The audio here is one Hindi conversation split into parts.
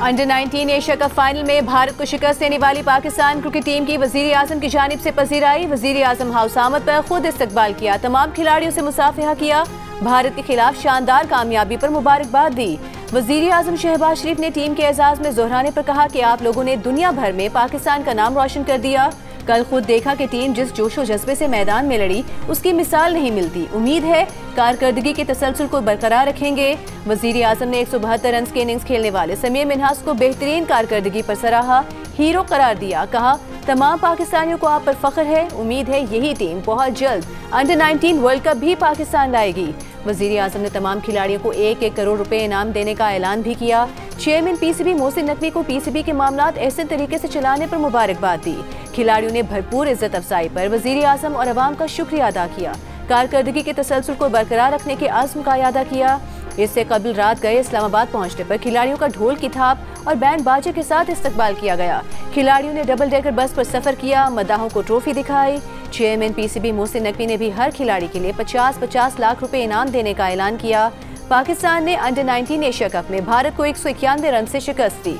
अंडर 19 एशिया कप फाइनल में भारत को शिकस्त देने वाली पाकिस्तान क्रिकेट टीम की वजीर आजम की जानिब से पजीराई। वजीर आजम हाउस आमद पर खुद इस्तकबाल किया, तमाम खिलाड़ियों से मुसाफिहा किया, भारत के खिलाफ शानदार कामयाबी पर मुबारकबाद दी। वजीर आजम शहबाज शरीफ ने टीम के एजाज में दोहराने पर कहा कि आप लोगों ने दुनिया भर में पाकिस्तान का नाम रोशन कर दिया। कल खुद देखा कि टीम जिस जोशो जज्बे से मैदान में लड़ी उसकी मिसाल नहीं मिलती। उम्मीद है कारकर्दगी के तसलसल को बरकरार रखेंगे। वजीर आजम ने 172 रन की इनिंग्स खेलने वाले समीर मिन्हास को बेहतरीन कारकर्दगी पर सराहा, हीरो करार दिया। कहा तमाम पाकिस्तानियों को आप पर फख्र है। उम्मीद है यही टीम बहुत जल्द अंडर 19 वर्ल्ड कप भी पाकिस्तान लाएगी। वजीर आजम ने तमाम खिलाड़ियों को 1-1 करोड़ रुपए इनाम देने का ऐलान भी किया। चेयरमैन पीसीबी मोहसिन नकवी को पीसीबी के मामलात ऐसे तरीके से चलाने पर मुबारकबाद दी। खिलाड़ियों ने भरपूर इज्जत अफजाई पर वजीर आजम और अवाम का शुक्रिया अदा किया। कारकर्दगी के तसलसल को बरकरार रखने के आज़म का अदा किया। इससे कबल रात गए इस्लामाबाद पहुंचने पर खिलाड़ियों का ढोल की थाप और बैंड बाजे के साथ इस्तकबाल किया गया। खिलाड़ियों ने डबल डेकर बस पर सफर किया, मद्दाहों को ट्रॉफी दिखाई। चेयरमैन पीसीबी मोहसिन नकवी ने भी हर खिलाड़ी के लिए 50-50 लाख रुपए इनाम देने का ऐलान किया। पाकिस्तान ने अंडर 19 एशिया कप में भारत को 191 रन से शिकस्त दी।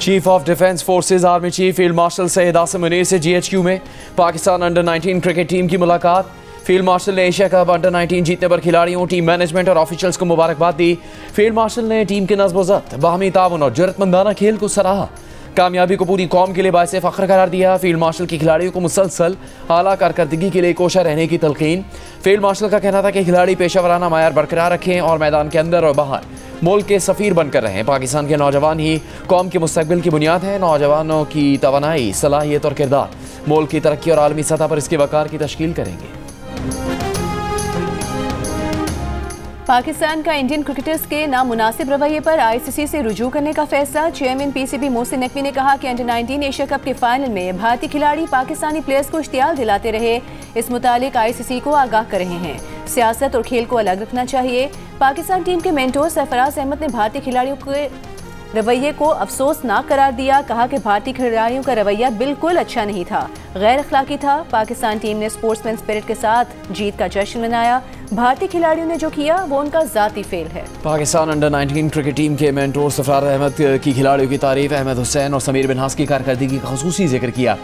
Chief of defence forces army chief field marshal Syed Asim Munir से जीएचक्यू में पाकिस्तान अंडर 19 क्रिकेट टीम की मुलाकात। फील्ड मार्शल ने एशिया कप अंडर 19 जीतने पर खिलाड़ियों, टीम मैनेजमेंट और ऑफिशियल्स को मुबारकबाद दी। फील्ड मार्शल ने टीम के नज़्म-ओ-ज़ब्त, बाहमी ताउन और जरूरतमंदाना खेल को सराहा। कामयाबी को पूरी कौम के लिए बायसे फ़ख्र करार दिया। फील्ड मार्शल के खिलाड़ियों को मुसलसल आला कारकर्दगी के लिए कोशा रहने की तलकीन। फील्ड मार्शल का कहना था कि खिलाड़ी पेशावराना मायार बरकरार रखें और मैदान के अंदर और बाहर मुल्क के सफ़ीर बनकर रहें। पाकिस्तान के नौजवान ही कौम के मुस्तकबिल की बुनियाद है। नौजवानों की तवानाई, सलाहियत और किरदार मुल्क की तरक्की और आलमी सतह पर इसके वक़ार की तश्कील करेंगे। पाकिस्तान का इंडियन क्रिकेटर्स के नामुनासिब रवैये पर आईसीसी से रुजू करने का फैसला। चेयरमैन पीसीबी मोहसिन नकवी ने कहा कि अंडर 19 एशिया कप के फाइनल में भारतीय खिलाड़ी पाकिस्तानी प्लेयर्स को इश्तियाल दिलाते रहे। इस मुतालिक आईसीसी को आगाह कर रहे हैं। सियासत और खेल को अलग रखना चाहिए। पाकिस्तान टीम के मेंटोर सरफराज अहमद ने भारतीय खिलाड़ियों के रवैये को अफसोसनाक करार दिया। कहा कि भारतीय खिलाड़ियों का रवैया बिल्कुल अच्छा नहीं था, गैर अखलाकी था। पाकिस्तान टीम ने स्पोर्ट्समैन स्पिरिट के साथ जीत का जश्न मनाया। भारतीय खिलाड़ियों ने जो किया वो उनका जाती फेल है। पाकिस्तान अंडर 19 क्रिकेट टीम के मेंटोर सरफराज अहमद की खिलाड़ियों की तारीफ, अहमद हुसैन और समीर मिन्हास की कारकर्दगी का खुसूसी जिक्र किया।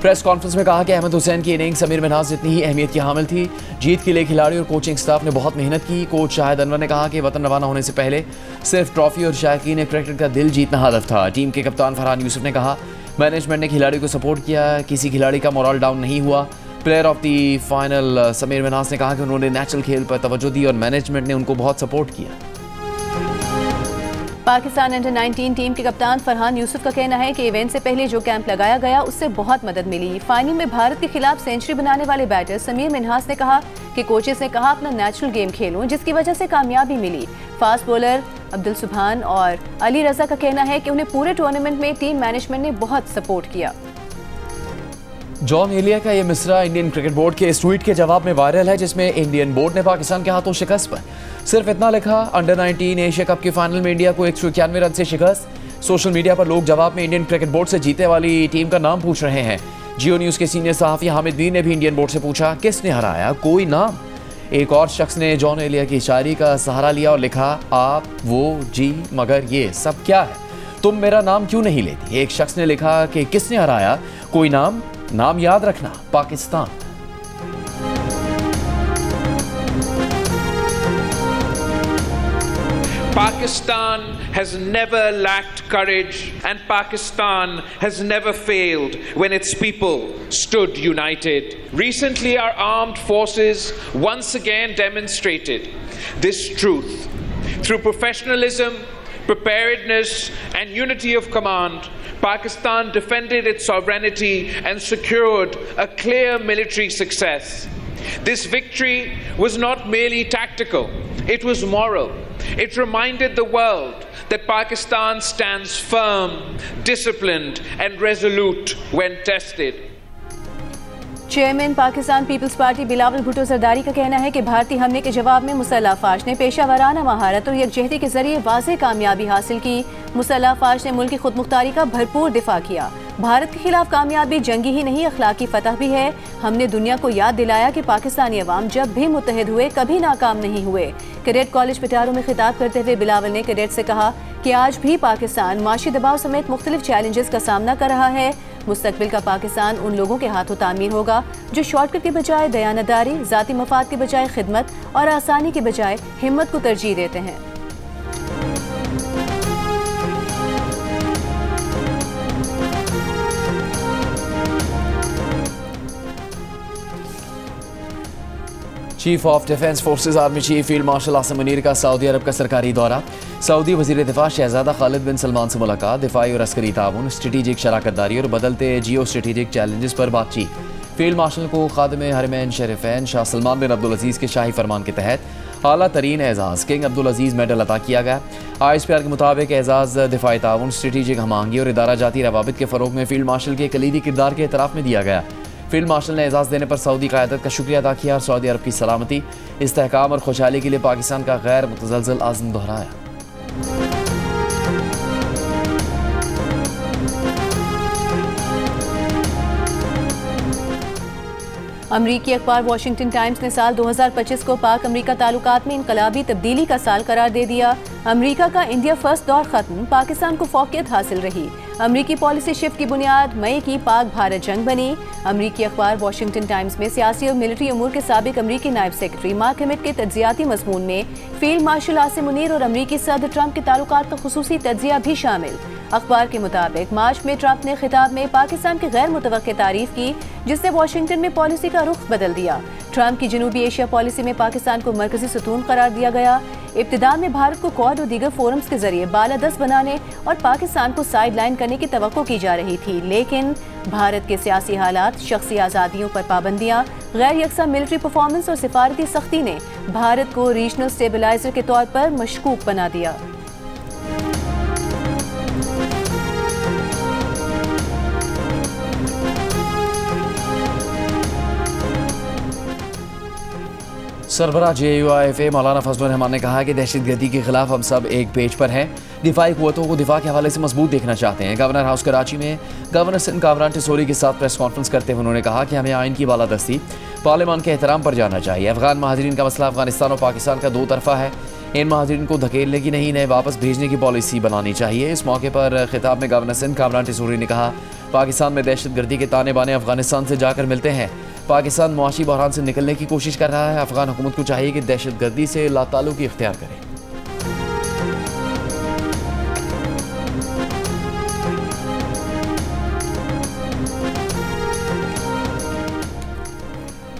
प्रेस कॉन्फ्रेंस में कहा कि अहमद हुसैन की इनिंग्स समीर मिन्हास जितनी ही अहमियत की हामिल थी। जीत के लिए खिलाड़ियों और कोचिंग स्टाफ ने बहुत मेहनत की। कोच शाहिद अनवर ने कहा कि वतन रवाना होने से पहले सिर्फ ट्रॉफी और शायकीन क्रिकेट का दिल जीतना हदफ था। टीम के कप्तान फरहान यूसुफ ने कहा मैनेजमेंट ने खिलाड़ियों को सपोर्ट किया, किसी खिलाड़ी का मोरल डाउन नहीं हुआ। Player of the final Sameer Minhas ने कहा कि उन्होंने नेचुरल खेल पर तवज्जो दी और मैनेजमेंट ने उनको बहुत सपोर्ट किया। पाकिस्तान अंडर 19 टीम के कप्तान फरहान यूसुफ का कहना है कि इवेंट से पहले जो कैंप लगाया गया उससे बहुत मदद मिली। फाइनल में भारत के खिलाफ सेंचुरी बनाने वाले बैटर समीर मिन्हास ने कहा कि कोचेस ने कहा अपना नेचुरल गेम खेलूं, जिसकी वजह से कामयाबी मिली। फास्ट बॉलर अब्दुल सुभान और अली रजा का कहना है कि उन्हें पूरे टूर्नामेंट में टीम मैनेजमेंट ने बहुत सपोर्ट किया। जॉन एलिया का ये मिसरा इंडियन क्रिकेट बोर्ड के इस ट्वीट के जवाब में वायरल है, जिसमें इंडियन बोर्ड ने पाकिस्तान के हाथों शिकस्त पर सिर्फ इतना लिखा, अंडर 19 एशिया कप के फाइनल में इंडिया को 191 रन से शिकस्त। सोशल मीडिया पर लोग जवाब में इंडियन क्रिकेट बोर्ड से जीतने वाली टीम का नाम पूछ रहे हैं। जियो न्यूज़ के सीनियर सहाफ़ी हामिद मीर ने भी इंडियन बोर्ड से पूछा किसने हराया, कोई नाम। एक और शख्स ने जॉन एलिया की शायरी का सहारा लिया और लिखा आप, वो, जी, मगर ये सब क्या है, तुम मेरा नाम क्यों नहीं लेती। एक शख्स ने लिखा कि किसने हराया, कोई नाम, नाम याद रखना Pakistan. Pakistan has never lacked courage and Pakistan has never failed when its people stood united. Recently, our armed forces once again demonstrated this truth. Through professionalism, preparedness and unity of command, Pakistan defended its sovereignty and secured a clear military success. This victory was not merely tactical, it was moral. It reminded the world that Pakistan stands firm, disciplined and resolute when tested. Chairman Pakistan Peoples Party Bilawal Bhutto Zardari का कहना है कि भारतीय हमले के जवाब में मुसल्लह अफवाज ने पेशावराना महारत और यकजहती के जरिए वाज़ेह कामयाबी हासिल की। मुसल्लह अफवाज ने मुल्क की खुदमुख्तारी का भरपूर दिफा किया। भारत के खिलाफ कामयाबी जंगी ही नहीं अखलाकी फतह भी है। हमने दुनिया को याद दिलाया कि पाकिस्तानी अवाम जब भी मुत्तहिद हुए कभी नाकाम नहीं हुए। कैडेट कॉलेज पिटारो में खिताब करते हुए बिलावल ने कैडेट से कहा कि आज भी पाकिस्तान माशी दबाव समेत मुख्तलिफ चैलेंजेस का सामना कर रहा है। मुस्तकबिल का पाकिस्तान उन लोगों के हाथों तामीर होगा जो शॉर्टकट के बजाय दयानतदारी, जाती मफाद के बजाय खिदमत और आसानी के बजाय हिम्मत को तरजीह देते हैं। Chief of defence forces army chief field martial Asim Munir का सऊदी अरब का सरकारी दौरा। सऊदी वजीर दिफा शहजादा खालिद बिन सलमान से मुलाकात। दिफाई और अस्करी ताउन, स्ट्रेटेजिक शराकतदारी और बदलते जियो स्ट्रेटेजिक चैलेंजेस पर बातचीत। फील्ड मार्शल को खादिम हरमैन शरीफैन शाह सलमान बिन अब्दुल अजीज़ के शाही फरमान के तहत आला तरीन एजाज़ किंग अब्दुल अजीज़ मेडल अता किया गया। ISPR के मुताबिक एजाज़ दिफाई ताउन, स्ट्रेटेजिक हमांगी और इदारा जाती रवाबित के फ़रोग में फील्ड मार्शल के कलीदी किरदार के एतराफ़ में दिया गया। फील्ड मार्शल ने एजाज़ देने पर सऊदी क़यादत का शुक्रिया अदा किया और सऊदी अरब की सलामती, इस्तेहकाम और खुशहाली के लिए पाकिस्तान का गैर मुतज़लज़ल आज़म दोहराया। अमरीकी अखबार वाशिंगटन टाइम्स ने साल 2025 को पाक अमरीका ताल्लुकात में इनकलाबी तब्दीली का साल करार दे दिया। अमरीका का इंडिया फर्स्ट दौर खत्म, पाकिस्तान को फौकियत हासिल रही। अमरीकी पॉलिसी शिफ्ट की बुनियाद मई की पाक भारत जंग बनी। अमरीकी अखबार वाशिंगटन टाइम्स में सियासी और मिलिट्री अमूर के साबिक अमरीकी नायब सेक्रेटरी मार्क हेमिट के तज्जियाती मज़मून में फील्ड मार्शल आसिम मुनीर और अमरीकी सदर ट्रंप के ताल्लुकात का खुसूसी तज्जिया भी शामिल। अखबार के मुताबिक मार्च में ट्रंप ने खिताब में पाकिस्तान की गैर मुतवक्की तारीफ की, जिसने वाशिंगटन में पॉलिसी का रुख बदल दिया। ट्रंप की जनूबी एशिया पॉलिसी में पाकिस्तान को मरकजी सतून करार दिया गया। इब्तिदा में भारत को क्वाड और दीगर फोरम्स के जरिए बालादस्त बनाने और पाकिस्तान को साइड लाइन करने की तवक्को की जा रही थी, लेकिन भारत के सियासी हालात, शख्सी आज़ादियों पर पाबंदियाँ, गैर यकसा मिलिट्री परफॉर्मेंस और सिफारती सख्ती ने भारत को रीजनल स्टेबलाइजर के तौर पर मशकूक बना दिया। सरबराह JUIFA मौलाना फजलुर रहमान ने कहा कि दहशतगर्दी के खिलाफ हम सब एक पेज पर हैं। दिफाई कुव्वतों को दिफा के हवाले से मजबूत देखना चाहते हैं। गवर्नर हाउस कराची में गवर्नर सिंध कामरान टिसोरी के साथ प्रेस कॉन्फ्रेंस करते हुए उन्होंने कहा कि हमें आइन की बालादस्ती, पार्लियामान के एहतराम पर जाना चाहिए। अफगान महाजरीन का मसला अफगानिस्तान और पाकिस्तान का दो तरफा है। इन महाजरीन को धकेलने की नहीं, इन्हें वापस भेजने की पॉलिसी बनानी चाहिए। इस मौके पर खिताब में गवर्नर सिंध कामरान टिसोरी ने कहा, पाकिस्तान में दहशतगर्दी के ताने बाने अफगानिस्तान से जाकर मिलते हैं। पाकिस्तान मुआशी बहरान से निकलने की कोशिश कर रहा है। अफगान हुकूमत को चाहिए कि दहशतगर्दी से लाताल्लुकी इख्तियार करे।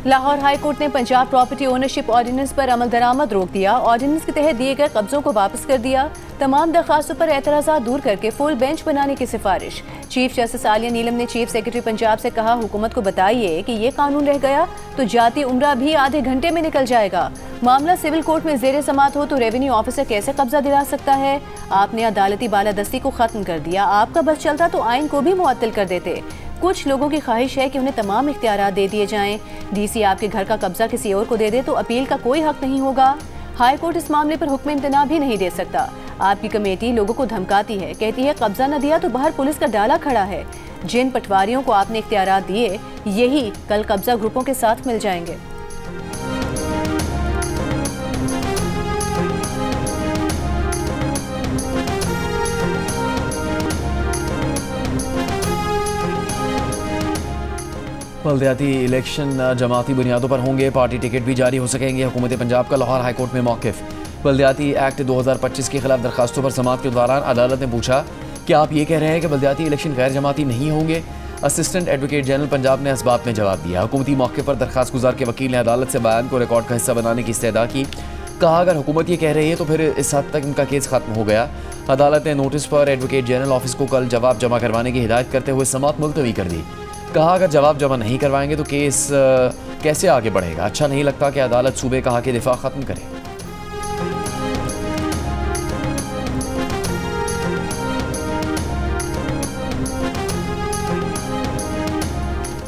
लाहौर हाई कोर्ट ने पंजाब प्रॉपर्टी ओनरशिप ऑर्डिनेंस पर अमल दरामद रोक दिया। ऑर्डिनेंस के तहत दिए गए कब्जों को वापस कर दिया। तमाम दरखास्तों पर एतराज़ात दूर करके फुल बेंच बनाने की सिफारिश। चीफ जस्टिस आलिया नीलम ने चीफ सेक्रेटरी पंजाब से कहा, हुकूमत को बताइए कि ये कानून रह गया तो जाती उम्रा भी आधे घंटे में निकल जाएगा। मामला सिविल कोर्ट में जेर समात हो तो रेवेन्यू ऑफिसर कैसे कब्जा दिला सकता है? आपने अदालती बालादस्ती को खत्म कर दिया। आपका बस चलता तो आइन को भी मुअत्तल कर देते। कुछ लोगों की ख्वाहिश है कि उन्हें तमाम इख्तियारात दे दिए जाएं। DC आपके घर का कब्जा किसी और को दे दे तो अपील का कोई हक नहीं होगा। हाई कोर्ट इस मामले पर हुक्म इम्तना भी नहीं दे सकता। आपकी कमेटी लोगों को धमकाती है, कहती है कब्जा न दिया तो बाहर पुलिस का डाला खड़ा है। जिन पटवारियों को आपने इख्तियारात दिए, यही कल कब्जा ग्रुपों के साथ मिल जाएंगे। बल्दियाती इलेक्शन जमाती बुनियादों पर होंगे, पार्टी टिकट भी जारी हो सकेंगे। हुकूमत पंजाब का लाहौर हाई कोर्ट में मौक़िफ़। बल्दियाती एक्ट 2025 के खिलाफ दरखास्तों पर समाअत के दौरान अदालत ने पूछा कि आप ये कह रहे हैं कि बल्दियाती इलेक्शन गैर जमाती नहीं होंगे? असिस्टेंट एडवोकेट जनरल पंजाब ने इस बात में जवाब दिया। हुकूमती मौके पर दरखास्त गुजार के वकील ने अदालत से बयान को रिकॉर्ड का हिस्सा बनाने की इस्तदा की। कहा, अगर हुकूमत ये कह रही है तो फिर इस हद तक उनका केस खत्म हो गया। अदालत ने नोटिस पर एडवोकेट जनरल ऑफिस को कल जवाब जमा करवाने की हिदायत करते हुए समाअत मुलतवी कर दी। कहा, अगर जवाब जमा नहीं करवाएंगे तो केस कैसे आगे बढ़ेगा? अच्छा नहीं लगता कि अदालत सूबे का हक दिफा खत्म करे।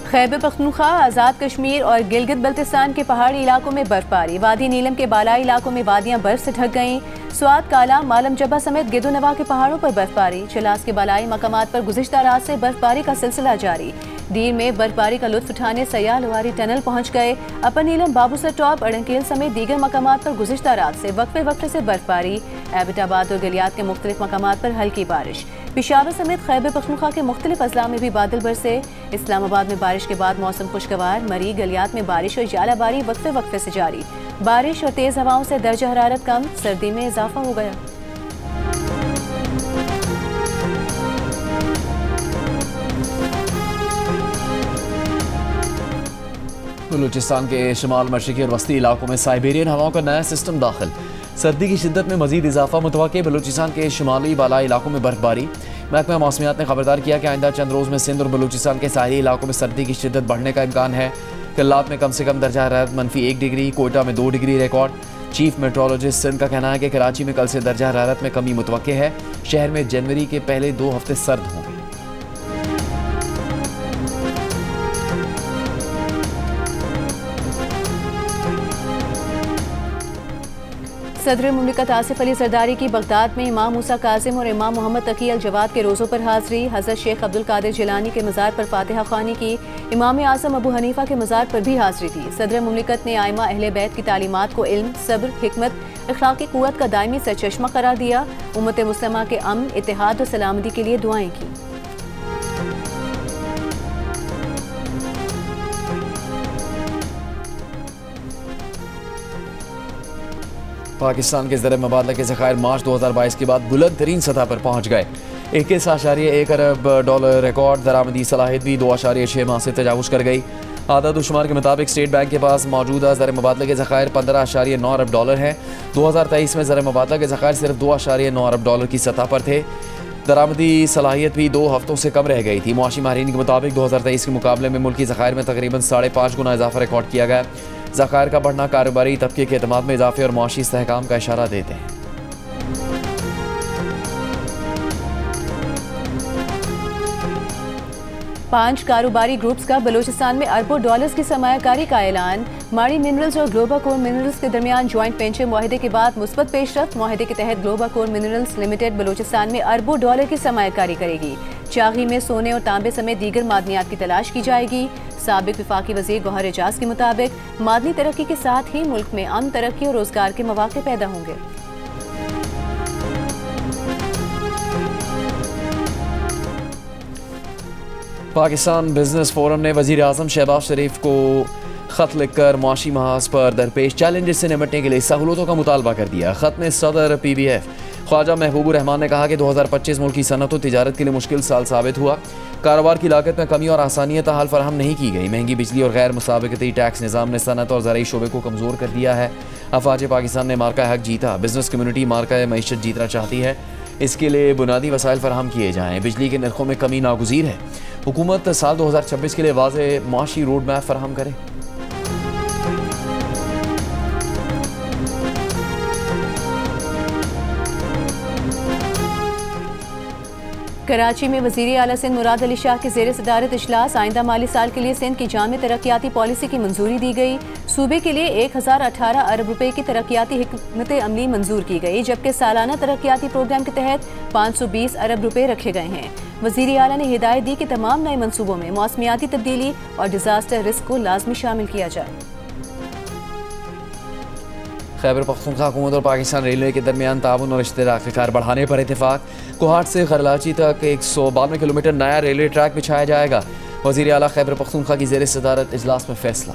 खैबर पख्तूनख्वा, आज़ाद कश्मीर और गिलगित बल्तिस्तान के पहाड़ी इलाकों में बर्फबारी। वादी नीलम के बालाई इलाकों में वादियां बर्फ से ढक गईं। स्वात, काला, मालम जब्बा समेत गिदोनवा के पहाड़ों पर बर्फबारी। चलास के बालाई मकामात पर गुज़िश्ता रात से बर्फबारी का सिलसिला जारी। डीर में बर्फबारी का लुत्फ उठाने सयाह लवारी टनल पहुंच गए। अपर नीलम, बाबूसर टॉप, अड़ंकेल समेत दीगर मकामात पर गुज़िश्ता रात से वक्फे से बर्फबारी। एबटाबाद और गलियात के मुख्तलिफ मकामात पर हल्की बारिश। पेशावर समेत खैबर पख्तूनख्वा के मुख्तलिफ अजला में भी बादल बरसे। इस्लामाबाद में बारिश के बाद मौसम खुशगवार। मरी, गलियात में बारिश और जालाबारी वक्फे से जारी। बारिश और तेज हवाओं से दर्जा हरारत कम, सर्दी में इजाफा हो गया। बलूचिस्तान के शुमाल मशरकी और वस्ती इलाकों में साइबेरियन हवाओं का नया सिस्टम दाखिल। सर्दी की शिद्दत में मजीद इजाफा मुतवक्के। बलूचिस्तान के शुमाली बालाई इलाकों में बर्फबारी। महकमा मौसमियात ने खबरदार किया कि आइंदा चंद रोज़ में सिंध और बलूचिस्तान के साहिली इलाकों में सर्दी की शिद्दत बढ़ने का इम्कान है। कल्लात में कम से कम दर्जा हरारत -1 डिग्री, कोयटा में 2 degree record. Chief meteorologist Sindh का कहना है कि कराची में कल से दर्जा हरारत में कमी मुतवक्के है। शहर में जनवरी के पहले 2 हफ्ते सर्द होंगे। सदर मुमलिकत आसिफ अली जरदारी की बगदाद में इमाम मूसा काजिम और इमाम मोहम्मद तकी अल जवाद के रोज़ों पर हाज़री। हज़रत शेख अब्दुल कादिर जिलानी के मज़ार पर फातिहा ख़्वानी की। इमाम आज़म अबू हनीफा के मज़ार पर भी हाज़री दी। सदर मुमलिकत ने आइमा अहले बैत की तालीमात को इल्म, सब्र, हिकमत, अखलाक़ी क़ुव्वत का दायमी सरचश्मा करार दिया। उम्मत मुस्लिमा के अमन, इत्तेहाद और सलामती के लिए दुआएं की। पाकिस्तान के ज़र मुबादला के ज़खायर मार्च 2022 के बाद बुलंद तरीन सतह पर पहुँच गए। 21.1 अरब डॉलर रिकॉर्ड दरामदी सलाहियत भी 2.6 माह से तजावुज़ कर गई। आदाद शुमार के मुताबिक स्टेट बैंक के पास मौजूदा ज़र मुबादला के ज़खायर 15.9 अरब डॉलर हैं। 2023 में ज़र मुबादला के ज़खायर सिर्फ 2.9 अरब डॉलर की सतह पर थे। दरामदी सलाहियत भी 2 हफ्तों से कम रह गई थी। मुआशी माहिरीन के मुताबिक 2023 के मुकाबले में मुल्की ज़खायर में तकरीबन 5.5 गुना इजाफा रिकॉर्ड किया गया। ज़खायर का बढ़ना कारोबारी तबके के एतमाद में इजाफे और मुआशी इस्तेहकाम का इशारा देते हैं। पांच कारोबारी ग्रुप्स का बलूचिस्तान में अरबों डॉलर्स की सरमायाकारी का ऐलान। माड़ी मिनरल्स और ग्लोबल कोर मिनरल्स के दरमियान ज्वाइंट वेंचर मुआहदे के बाद मुस्बत पेशरफ्त। मुआहदे के तहत global core minerals limited Balochistan में अरबों डॉलर की सरमायाकारी करेगी। चागी में सोने और तांबे समेत दीगर मादनियात की तलाश की जाएगी। साबिक विफाकी वजीर गौहर एजाज के मुताबिक मादनी तरक्की के साथ ही मुल्क में अमन, तरक्की और रोजगार के मौके पैदा होंगे। पाकिस्तान बिजनेस फोरम ने वज़ीर आज़म शहबाज शरीफ को ख़त लिखकर मुआशी महाज पर दरपेश चैलेंजेस से निपटने के लिए सहूलतों का मुतालबा कर दिया। ख़त में सदर PBF ख्वाजा महबूबुर रहमान ने कहा कि 2025 मुल्क की सनत और तिजारत के लिए मुश्किल साल साबित हुआ। कारोबार की लागत में कमी और आसानियत हाल फराहम नहीं की गई। महंगी बिजली और गैर मुसाबिकती टैक्स निज़ाम ने सनत और ज़राई शोबे को कमज़ोर कर दिया है। अफवाज पाकिस्तान ने मार्का हक जीता। बिजनेस कम्यूनिटी मार्का मईशत जीतना चाहती है। इसके लिए बुनियादी वसाइल फराहम किए जाएँ। बिजली के नरखों में कमी नागुज़ीर है। हुकूमत साल 2026 के लिए वाज़ेह माशी रोड मैप फराहम करे। कराची में वज़ीर आला सिंध मुराद अली शाह के ज़ेर सदारत इजलास। आइंदा माली साल के लिए सिंध की जामी तरक्याती पॉलिसी की मंजूरी दी गई। सूबे के लिए 1018 अरब रुपए की तरक्याती हिकमत अमली मंजूर की गई, जबकि सालाना तरक्याती प्रोग्राम के तहत 520 अरब रुपए रखे गए हैं। वज़ीर आला ने हिदायत दी कि तमाम नए मनसूबों में मौसमियाती तब्दीली और डिजास्टर रिस्क को लाजमी शामिल किया जाए। खैबर पख्तूनख्वा हुकूमत और पाकिस्तान रेलवे के दरमियान ताउन और इश्तराक कार बढ़ाने पर इत्तेफाक। कोहाट से खरलाची तक 152 किलोमीटर नया रेलवे ट्रैक बिछाया जाएगा। वज़ीर आला खैबर पख्तूनख्वा की ज़ेर सदारत इजलास में फैसला।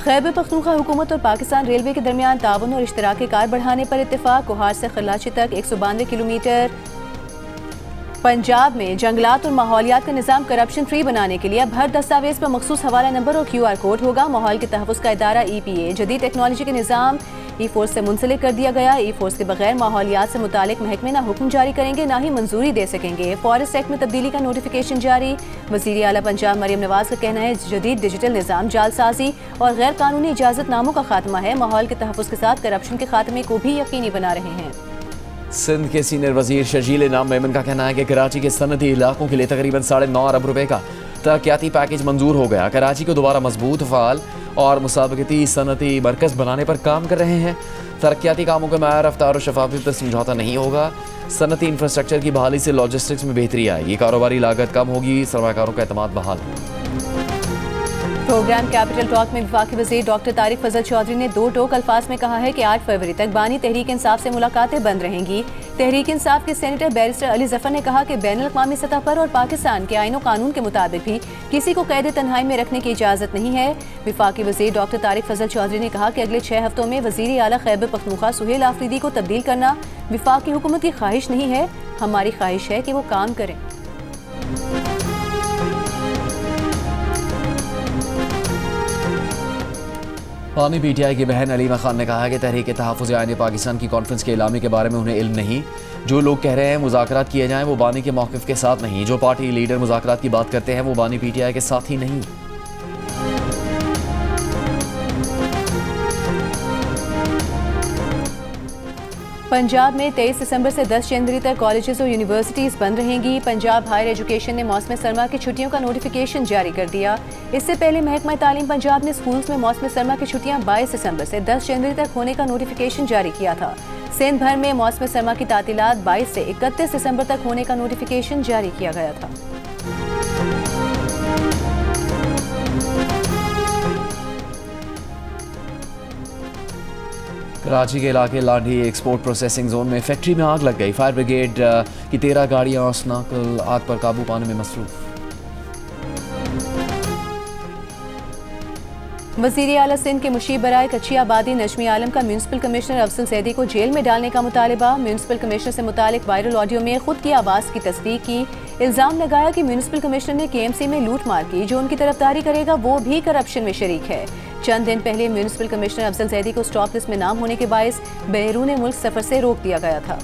खैबर पख्तूनख्वा हुकूमत और पाकिस्तान रेलवे के दरमियान ताउन और इश्तराक कार बढ़ाने पर इत्तेफाक। कोहाट से खरलाची तक 192 किलोमीटर। पंजाब में जंगलात और माहौलियात का निज़ाम करप्शन फ्री बनाने के लिए अब हर दस्तावेज पर मखसूस हवाला नंबर और QR कोड होगा। माहौल के तहफ़्फ़ुज़ का इदारा EPA जदीद टेक्नोलॉजी के निज़ाम E-फोर्स से मुंसलिक कर दिया गया। E-फोर्स के बगैर माहौलियात से मुतालिक महकमे ना हुक्म जारी करेंगे ना ही मंजूरी दे सकेंगे। फॉरेस्ट एक्ट में तब्दीली का नोटिफिकेशन जारी। वज़ीर आला पंजाब मरियम नवाज का कहना है जदीद डिजिटल निज़ाम जालसाजी और गैर कानूनी इजाज़तनामों का खात्मा है। माहौल के तहफ़्फ़ुज़ के साथ करप्शन के खात्मे को भी यकीनी बना रहे हैं। सिंध के सीनियर वजीर शर्जील इनाम मेमन का कहना है कि कराची के सनती इलाकों के लिए तकरीबन 9.5 अरब रुपए का तरक्याती पैकेज मंजूर हो गया। कराची को दोबारा मजबूत, फाल और मुसाबकती सनती मरकज़ बनाने पर काम कर रहे हैं। तरक्याती कामों के मैयार, रफ्तार और शफाफियत पर समझौता नहीं होगा। सनती इंफ्रास्ट्रक्चर की बहाली से लॉजिस्टिक्स में बेहतरी आएगी, कारोबारी लागत कम होगी, सरमाकारों का एतमाद बहाल होगा। प्रोग्राम कैपिटल टॉक में वफाकी वज़ीर डॉक्टर तारिक फजल चौधरी ने दो टोक अल्फाज में कहा है कि 8 फरवरी तक बानी तहरीक इंसाफ से मुलाकातें बंद रहेंगी। तहरीक इंसाफ के सेनेटर बैरिस्टर अली जफर ने कहा कि बैनुल-अक़वामी सतह पर और पाकिस्तान के आईन और कानून के मुताबिक भी किसी को कैद तन्हाई में रखने की इजाज़त नहीं है। वफाकी वज़ीर डॉक्टर तारिक फजल चौधरी ने कहा कि अगले 6 हफ्तों में वज़ीर आला खैबर पख्तूनख्वा सुहेल आफरीदी को तब्दील करना वफाकी हुकूमत की ख्वाहिश नहीं है, हमारी ख्वाहिश है कि वो काम करें। कौमी PTI की बहन अलीमा खान ने कहा है कि तहरीक तहफ़्फ़ुज़ आईन पाकिस्तान की कॉन्फ्रेंस के इलामी के बारे में उन्हें इल्म नहीं। जो लोग कह रहे हैं मुज़ाकरात किए जाएं वो बानी के मौक़िफ़ के साथ नहीं। जो पार्टी लीडर मुज़ाकरात की बात करते हैं वो बानी PTI के साथ ही नहीं। पंजाब में 23 दिसंबर से 10 जनवरी तक कॉलेजेस और यूनिवर्सिटीज़ बंद रहेंगी। पंजाब हायर एजुकेशन ने मौसम सरमा की छुट्टियों का नोटिफिकेशन जारी कर दिया। इससे पहले महकमा तालीम पंजाब ने स्कूल्स में मौसम सरमा की छुट्टियां 22 दिसंबर से 10 जनवरी तक होने का नोटिफिकेशन जारी किया था। सिंध भर में मौसम सरमा की तातीलात 22 से 31 दिसंबर तक होने का नोटिफिकेशन जारी किया गया था। कराची के इलाके लाठी एक्सपोर्ट प्रोसेसिंग जोन में फैक्ट्री में आग लग गई। फायर ब्रिगेड की 13 गाड़ियां और स्नाकल आग पर काबू पाने में मसरूफ। वज़ीर आला सिंध के मुशीब बराए कच्ची आबादी नजमी आलम का म्यूनसिपल कमिश्नर अफजल सैदी को जेल में डालने का मुतालिबा। म्यूनसिपल कमिश्नर से मुतालिक वायरल ऑडियो में खुद की आवाज़ की तस्दीक की। इल्ज़ाम लगाया कि म्यूनसिपल कमिश्नर ने KMC में लूट मार की, जो उनकी तरफदारी करेगा वो भी करप्शन में शरीक है। चंद दिन पहले म्यूनसिपल कमिश्नर अफजल सैदी को स्टॉप लिस्ट में नाम होने के बायस बैरून मुल्क सफर से रोक दिया गया था।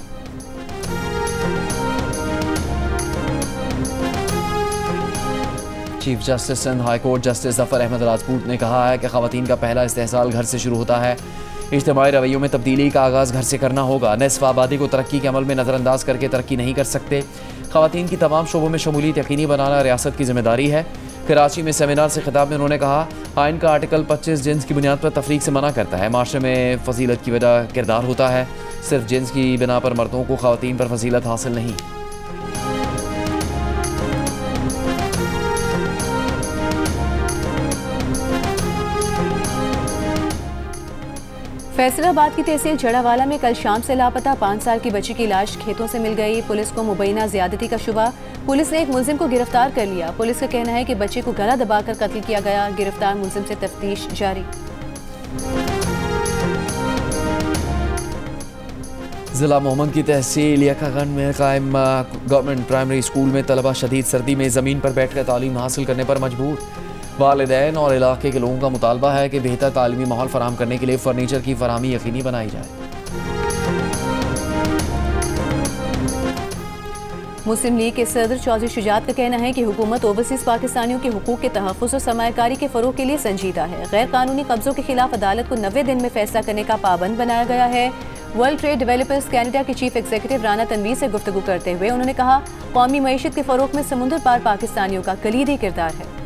Chief justice Sindh high court justice Zafar Ahmed Rajput ने कहा है कि ख़वातीन का पहला इस्तेहसाल घर से शुरू होता है। इज्तिमाई रवैयों में तब्दीली का आगाज़ घर से करना होगा। निस्फ आबादी को तरक्की के अमल में नज़रअंदाज करके तरक्की नहीं कर सकते। ख़वातीन की तमाम शोबों में शमूलियत यकीनी बनाना रियासत की जिम्मेदारी है। कराची में सेमिनार से खिताब में उन्होंने कहा, आइन का आर्टिकल 25 जिन्स की बुनियाद पर तफरीक से मना करता है। माशरे में फजीलत की वजह किरदार होता है, सिर्फ जिन्स की बिना पर मर्दों को ख़वातीन पर फजीलत हासिल नहीं। फैसलाबाद की तहसील जड़ावाला में कल शाम से लापता 5 साल की बच्ची की लाश खेतों से मिल गई। पुलिस को मुबैना ज्यादती का शुबा। पुलिस ने एक मुलजिम को गिरफ्तार कर लिया। पुलिस का कहना है कि बच्चे को गला दबाकर कत्ल किया गया। गिरफ्तार मुलजिम से तफ्तीश जारी। जिला मोहम्मद की तहसील यकागंज में कायम गवर्नमेंट प्राइमरी स्कूल में तलबा शदीद सर्दी में ज़मीन पर बैठकर तालीम हासिल करने पर मजबूर। वालिदैन और इलाके के लोगों का मुतालबा है कि बेहतर तालीमी माहौल फराहम करने के लिए फर्नीचर की फराहमी यकीनी बनाई जाए। मुस्लिम लीग के सदर चौधरी शुजात का कहना है कि हुकूमत ओवरसीज पाकिस्तानियों के हुकूक के तहफ़्फ़ुज़ और सरमायाकारी के फ़रोग़ के लिए संजीदा है। गैर कानूनी कब्ज़ों के खिलाफ अदालत को 90 दिन में फैसला करने का पाबंद बनाया गया है। वर्ल्ड ट्रेड डेवलपर्स कैनेडा के चीफ एग्जीक्यूटिव राना तनवीर से गुफ्तगू करते हुए उन्होंने कहा, कौमी मईशत के फ़रोग़ में समुद्र पार पाकिस्तानियों का कलीदी किरदार है।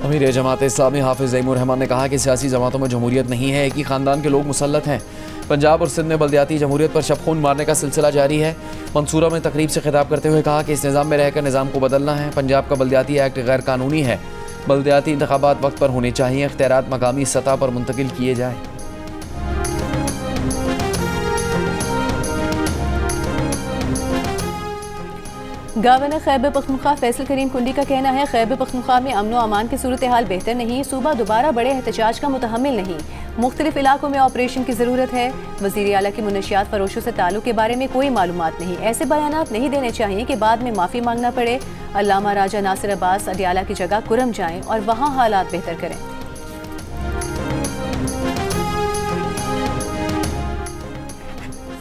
अमीर जमात इस्लामी हाफिज़ ज़ईमुर रहमान ने कहा कि सियासी जमातों में जमहूरियत नहीं है, एक ही ख़ानदान के लोग मुसल्लत हैं। पंजाब और सिंध में बल्दियाती जमहूरियत पर शबखून मारने का सिलसिला जारी है। मंसूरा में तकरीब से खिताब करते हुए कहा कि इस निज़ाम में रहकर निज़ाम को बदलना है। पंजाब का बल्दियाती एक्ट गैर कानूनी है। बल्दियाती इंतखाबात वक्त पर होने चाहिए। इख्तियारात मकामी सतह पर मुंतकिल किए जाएँ। गवर्नर खैबर पख्तूनख्वा फैसल करीम कुंडी का कहना है, खैबर पख्तूनख्वा में अमन व अमान की सूरत हाल बेहतर नहीं। सूबा दोबारा बड़े एहतजाज का मुतहम्मिल नहीं। मुख्तलिफ इलाकों में ऑपरेशन की ज़रूरत है। वज़ीर आला की मुनशियात फरोशों से ताल्लुक़ के बारे में कोई मालूमात नहीं। ऐसे बयानात नहीं देने चाहिए कि बाद में माफ़ी मांगना पड़े। अल्लामा राजा नासिर अब्बास अडियाला की जगह कुरम जाएँ और वहाँ हालात बेहतर करें।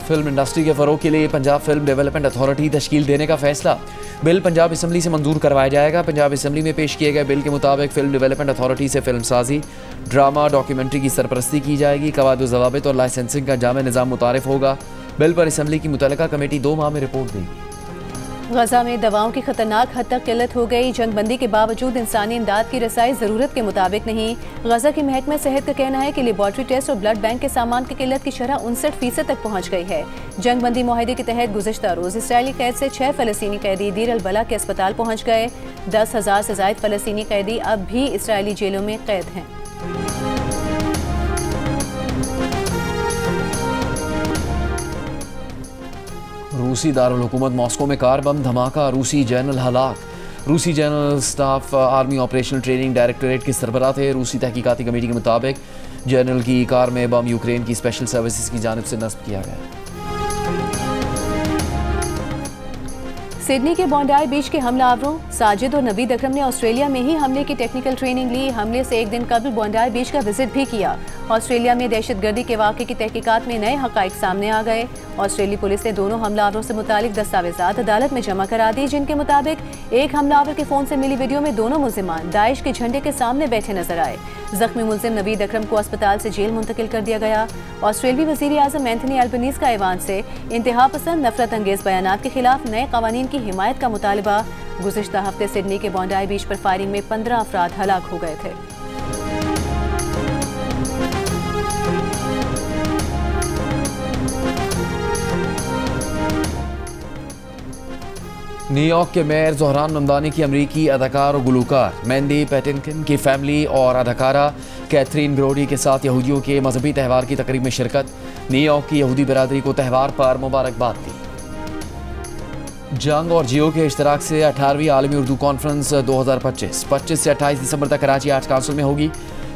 फिल्म इंडस्ट्री के फ़रोग के लिए पंजाब फिल्म डेवलपमेंट अथॉरिटी तश्कील देने का फैसला। बिल पंजाब असम्बली से मंजूर करवाया जाएगा। पंजाब असम्बली में पेश किए गए बिल के मुताबिक फिल्म डेवलपमेंट अथॉरिटी से फिल्म साजी, ड्रामा, डॉक्यूमेंट्री की सरपरस्ती की जाएगी। कवायद ज़वाबित और लाइसेंसिंग का जामे निज़ाम मुतारिफ होगा। बिल पर असम्बली की मुतल्लिका कमेटी 2 माह में रिपोर्ट देगी। गजा में दवाओं की खतरनाक हद तक किल्लत हो गई। जंगबंदी के बावजूद इंसानी इमदाद की रसाई ज़रूरत के मुताबिक नहीं। गजा की महकमा सेहत का कहना है कि लेबॉर्ट्री टेस्ट और ब्लड बैंक के सामान की किल्लत की शरह 59% तक पहुँच गई है। जंगबंदी मुआहदे के तहत गुज़श्ता रोज़ इसराइली कैद से 6 फ़लस्तीनी कैदी दीर अल बला के अस्पताल पहुँच गए। 10,000 से ज़ायद फ़लस्तीनी कैदी अब भी इसराइली जेलों में कैद हैं। रूसी दारुल हुकूमत मॉस्को में कार बम धमाका, रूसी जनरल हलाक। रूसी general staff army operational training directorate के सरबराह थे। रूसी तहकीकाती कमेटी के मुताबिक जनरल की कार में बम यूक्रेन की स्पेशल सर्विसेज की जानिब से नस्ब किया गया। सिडनी के बॉन्डाई बीच के हमलावरों साजिद और नवीद अकरम ने ऑस्ट्रेलिया में ही हमले की टेक्निकल ट्रेनिंग ली। हमले से एक दिन कबल बॉन्डाई बीच का विजिट भी किया। ऑस्ट्रेलिया में दहशतगर्दी के वाक़े की तहकीकात में नए हक़ाइक़ सामने आ गए। ऑस्ट्रेलियाई पुलिस ने दोनों हमलावरों से मुतालिक दस्तावेज़ात अदालत में जमा करा दी, जिनके मुताबिक एक हमलावर के फ़ोन से मिली वीडियो में दोनों मुल्ज़िमान दाइश के झंडे के सामने बैठे नजर आए। जख्मी मुल्ज़िम नवीद अकरम को अस्पताल से जेल मुंतकिल कर दिया गया। ऑस्ट्रेलियाई वज़ीर आज़म एंथनी अल्बनीज़ का ऐवान से इंतहा पसंद नफरत अंगेज़ बयानात के खिलाफ नए क़वानीन की हिमायत का मुतालबा। गुज़िश्ता हफ्ते सिडनी के बॉन्डाई बीच पर फायरिंग में 15 अफराद हलाक हो गए थे। न्यूयॉर्क के मेयर ज़ोहरान ममदानी की अमरीकी अदाकार और गुलूकार मैंडी पैटिनकिन की फैमिली और अदाकारा कैथरीन ब्रोडी के साथ यहूदियों के मजहबी त्यौहार की तकरीब में शिरकत। न्यूयॉर्क की यहूदी बरादरी को त्यौहार पर मुबारकबाद दी। जंग और जियो के इश्तराक से 18वीं आलमी उर्दू कॉन्फ्रेंस 2025 25 से 28 दिसंबर तक कराची आर्ट्स काउंसिल में होगी,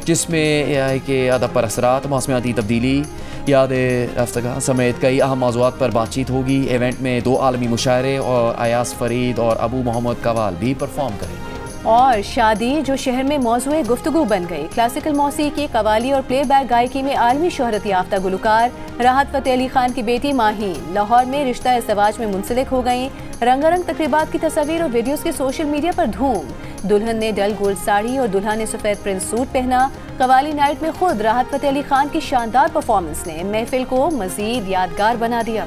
जिसमें AI के अदब पर असरात, मौसमियाती तब्दीली, याद रफ्तगा समेत कई अहम मौज़ूआत पर बातचीत होगी। इवेंट में 2 आलमी मुशायरे और अयास फरीद और अबू मोहम्मद कवाल भी परफॉर्म करेंगे। और शादी जो शहर में मौज़ूए गुफ्तगू बन गई। क्लासिकल मौसीकी, कवाली और प्लेबैक गायकी में आलमी शोहरत याफ्ता गुलकार राहत फ़तेह अली खान की बेटी माहीन लाहौर में रिश्ता इज़्ज़वाज में मुंसलिक हो गई। रंगारंग तकरीबात की तस्वीर और वीडियोस के सोशल मीडिया पर धूम। दुल्हन ने डल गोल्ड साड़ी और दुल्हा ने सफ़ेद प्रिंट सूट पहना। कवाली नाइट में खुद राहत फ़तेह अली खान की शानदार परफॉर्मेंस ने महफिल को मज़ीद यादगार बना दिया।